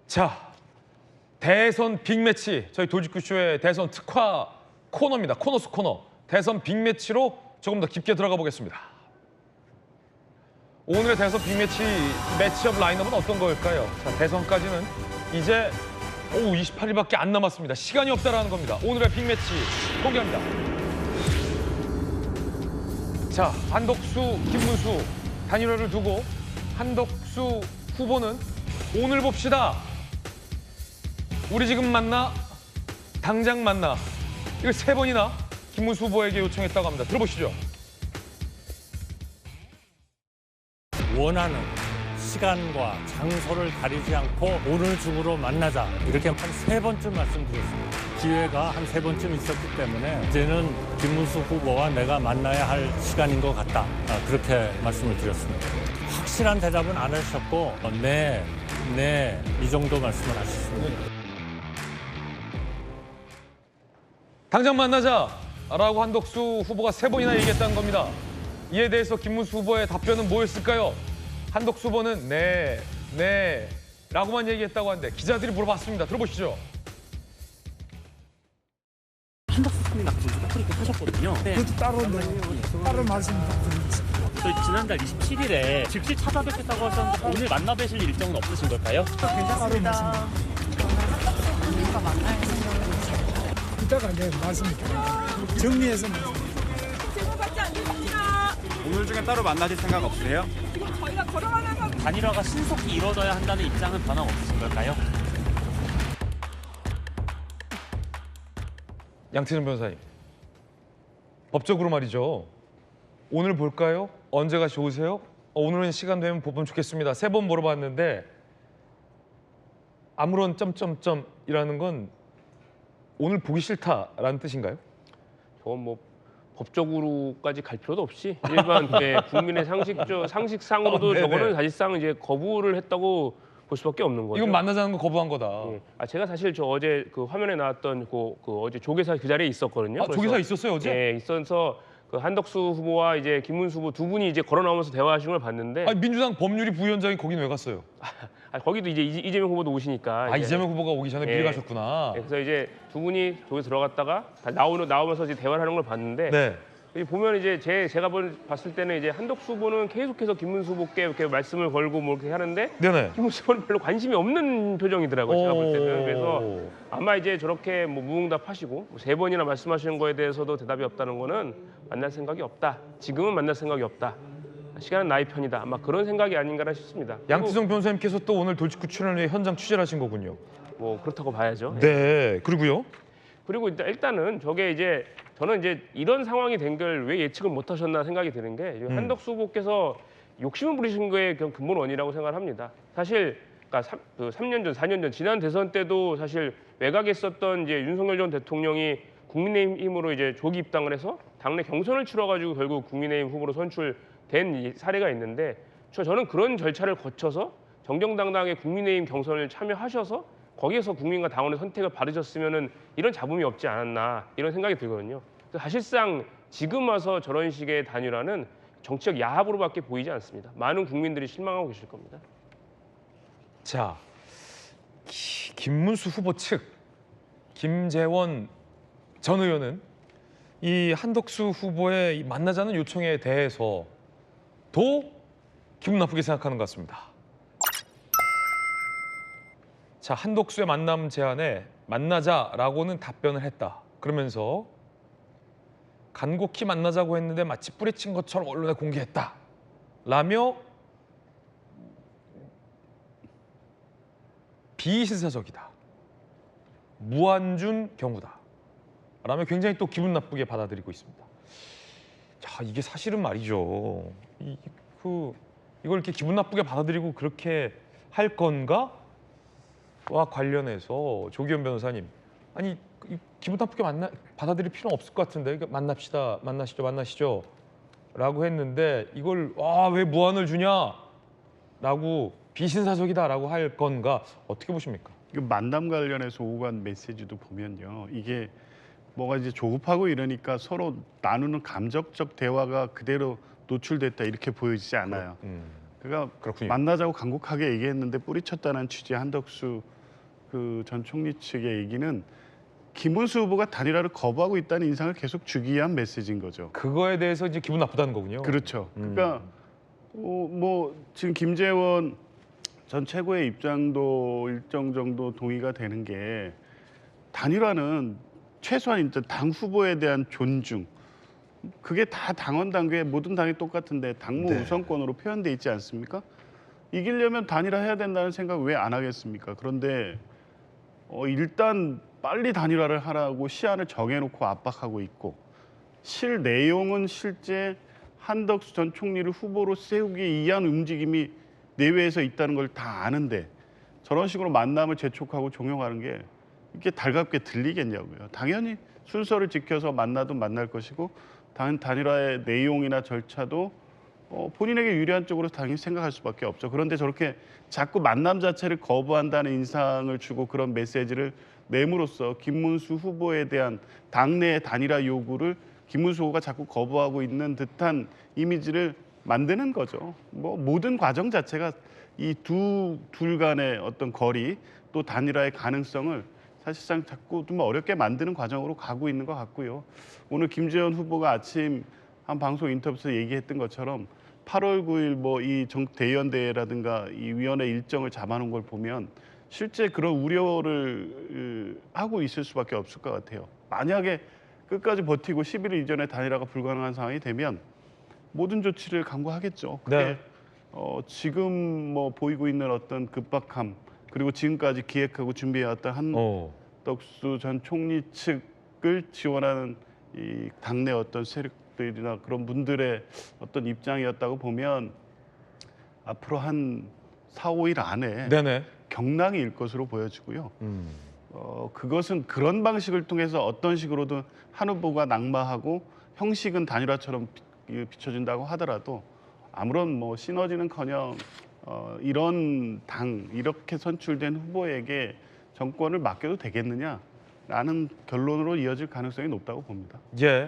자, 대선 빅매치, 저희 돌직구쇼의 대선 특화 코너입니다. 코너스 코너. 대선 빅매치로 조금 더 깊게 들어가 보겠습니다. 오늘의 대선 빅매치 매치업 라인업은 어떤 걸까요? 자, 대선까지는 이제 28일밖에 안 남았습니다. 시간이 없다라는 겁니다. 오늘의 빅매치 공개합니다. 자, 한덕수, 김문수 단일화를 두고 한덕수 후보는 오늘 봅시다. 우리 지금 만나, 당장 만나. 이걸 3번이나 김문수 후보에게 요청했다고 합니다. 들어보시죠. 원하는 시간과 장소를 가리지 않고 오늘 중으로 만나자. 이렇게 한 3번쯤 말씀드렸습니다. 기회가 한 3번쯤 있었기 때문에 이제는 김문수 후보와 내가 만나야 할 시간인 것 같다. 그렇게 말씀을 드렸습니다. 확실한 대답은 안 하셨고 네, 이 정도 말씀을 하셨습니다. 당장 만나자라고 한덕수 후보가 3번이나 얘기했다는 겁니다. 이에 대해서 김문수 후보의 답변은 뭐였을까요? 한덕수 후보는 네 라고만 얘기했다고 하는데 기자들이 물어봤습니다. 들어보시죠. 한덕수 총리랑 분수가 그렇게 하셨거든요. 네. 그것도 따로 말씀드리겠습니다. 저희 지난달 27일에 즉시 찾아뵙겠다고 하셨는데 오늘 만나 뵈실 일정은 없으신 걸까요? 괜찮습니다. 우리가 만날 생각은 이따가 말씀드릴게요. 정리해서 질문받지 않겠습니다. 오늘 중에 따로 만나실 생각 없으세요? 지금 저희가 걸어가면서 단일화가 신속히 이루어져야 한다는 입장은 변함없으신 걸까요? 양태준 변호사님, 법적으로 말이죠. 오늘 볼까요? 언제가 좋으세요? 오늘은 시간 되면 보면 좋겠습니다. 3번 물어봤는데 아무런 점점점이라는 건 오늘 보기 싫다라는 뜻인가요? 저건 뭐 법적으로까지 갈 필요도 없이 일반 국민의 상식상으로도 네네. 저거는 사실상 이제 거부를 했다고 볼 수밖에 없는 거죠. 이건 만나자는 거 거부한 거다. 예. 제가 사실 저 어제 그 화면에 나왔던 그 어제 조계사 그 자리에 있었거든요. 아, 조계사 있었어요 어제? 예, 있어서 그 한덕수 후보와 이제 김문수 후보 두 분이 이제 걸어 나오면서 대화하시는 걸 봤는데 아니, 민주당 법률위 부위원장이 거긴 왜 갔어요? 거기도 이제 이재명 후보도 오시니까. 아, 이제. 이재명 후보가 오기 전에 미리 예. 가셨구나. 그래서 이제 두 분이 저기 들어갔다가 다 나오면서 이제 대화를 하는 걸 봤는데. 네. 보면 이제 제가 봤을 때는 이제 한덕수 후보는 계속해서 김문수 후보께 이렇게 말씀을 걸고 뭐 이렇게 하는데 네네. 김문수 후보는 별로 관심이 없는 표정이더라고요. 제가 볼 때는. 그래서 아마 이제 저렇게 뭐 무응답하시고 3번이나 말씀하시는 거에 대해서도 대답이 없다는 거는 만날 생각이 없다. 지금은 만날 생각이 없다. 시간은 나의 편이다. 아마 그런 생각이 아닌가라 싶습니다. 양태성 변호사님께서 또 오늘 돌직구 출연을 위해 현장 취재를 하신 거군요. 뭐 그렇다고 봐야죠. 네. 그리고요? 그리고 일단은 저게 이제 저는 이제 이런 상황이 된 걸 왜 예측을 못 하셨나 생각이 드는 게 한덕수 후보께서 욕심을 부리신 거에 근본 원인이라고 생각을 합니다. 사실 그러니까 3년 전, 4년 전 지난 대선 때도 사실 외곽에 있었던 이제 윤석열 전 대통령이 국민의힘으로 이제 조기 입당을 해서 당내 경선을 치러가지고 결국 국민의힘 후보로 선출된 사례가 있는데 저는 그런 절차를 거쳐서 정정당당하게 국민의힘 경선을 참여하셔서 거기에서 국민과 당원의 선택을 받으셨으면은 이런 잡음이 없지 않았나 이런 생각이 들거든요. 사실상 지금 와서 저런 식의 단일화는 정치적 야합으로밖에 보이지 않습니다. 많은 국민들이 실망하고 계실 겁니다. 자, 김문수 후보 측 김재원 전 의원은 이 한덕수 후보의 이 만나자는 요청에 대해서도 기분 나쁘게 생각하는 것 같습니다. 자, 한덕수의 만남 제안에 만나자라고는 답변을 했다. 그러면서 간곡히 만나자고 했는데 마치 뿌리친 것처럼 언론에 공개했다. 라며 비신사적이다. 무한준 경우다. 라며 굉장히 또 기분 나쁘게 받아들이고 있습니다. 자, 이게 사실은 말이죠. 이걸 이렇게 기분 나쁘게 받아들이고 그렇게 할 건가? 와 관련해서 조기현 변호사님, 아니 기분 나쁘게 받아들일 필요는 없을 것 같은데 만납시다, 만나시죠 라고 했는데 이걸 왜 무한을 주냐라고 비신사적이다라고 할 건가 어떻게 보십니까? 그 만남 관련해서 오고 간 메시지도 보면요, 이게 뭐가 이제 조급하고 이러니까 서로 나누는 감정적 대화가 그대로 노출됐다 이렇게 보여지지 않아요. 그러니까 그렇군요. 만나자고 간곡하게 얘기했는데 뿌리쳤다는 취지의 한덕수 그 전 총리 측의 얘기는 김문수 후보가 단일화를 거부하고 있다는 인상을 계속 주기 위한 메시지인 거죠. 그거에 대해서 이제 기분 나쁘다는 거군요. 그렇죠. 그러니까 뭐 지금 김재원 전 최고의 입장도 일정 정도 동의가 되는 게 단일화는 최소한 이제 당 후보에 대한 존중, 그게 다 당원 당규에 모든 당이 똑같은데 당무 네. 우선권으로 표현돼 있지 않습니까? 이기려면 단일화 해야 된다는 생각 왜 안 하겠습니까? 그런데 일단 빨리 단일화를 하라고 시한을 정해놓고 압박하고 있고, 실 내용은 실제 한덕수 전 총리를 후보로 세우기 위한 움직임이 내외에서 있다는 걸 다 아는데 저런 식으로 만남을 재촉하고 종용하는 게 이게 달갑게 들리겠냐고요. 당연히 순서를 지켜서 만나도 만날 것이고 단일화의 내용이나 절차도 본인에게 유리한 쪽으로 당연히 생각할 수밖에 없죠. 그런데 저렇게 자꾸 만남 자체를 거부한다는 인상을 주고 그런 메시지를 내므로써 김문수 후보에 대한 당내의 단일화 요구를 김문수 후보가 자꾸 거부하고 있는 듯한 이미지를 만드는 거죠. 뭐 모든 과정 자체가 이 둘 간의 어떤 거리 또 단일화의 가능성을 사실상 자꾸 좀 어렵게 만드는 과정으로 가고 있는 것 같고요. 오늘 김재원 후보가 아침 한 방송 인터뷰에서 얘기했던 것처럼 8월 9일 뭐 이 대의원대회라든가 이 위원회 일정을 잡아놓은 걸 보면 실제 그런 우려를 하고 있을 수밖에 없을 것 같아요. 만약에 끝까지 버티고 11일 이전에 단일화가 불가능한 상황이 되면 모든 조치를 강구하겠죠. 그게 네. 지금 뭐 보이고 있는 어떤 급박함, 그리고 지금까지 기획하고 준비해왔던 한덕수 전 총리 측을 지원하는 이 당내 어떤 세력들이나 그런 분들의 어떤 입장이었다고 보면 앞으로 한 4, 5일 안에 네네. 경랑이 일 것으로 보여지고요. 그것은 그런 방식을 통해서 어떤 식으로든 한 후보가 낙마하고 형식은 단일화처럼 비춰진다고 하더라도 아무런 뭐 시너지는커녕 이런 당 이렇게 선출된 후보에게 정권을 맡겨도 되겠느냐라는 결론으로 이어질 가능성이 높다고 봅니다. 예.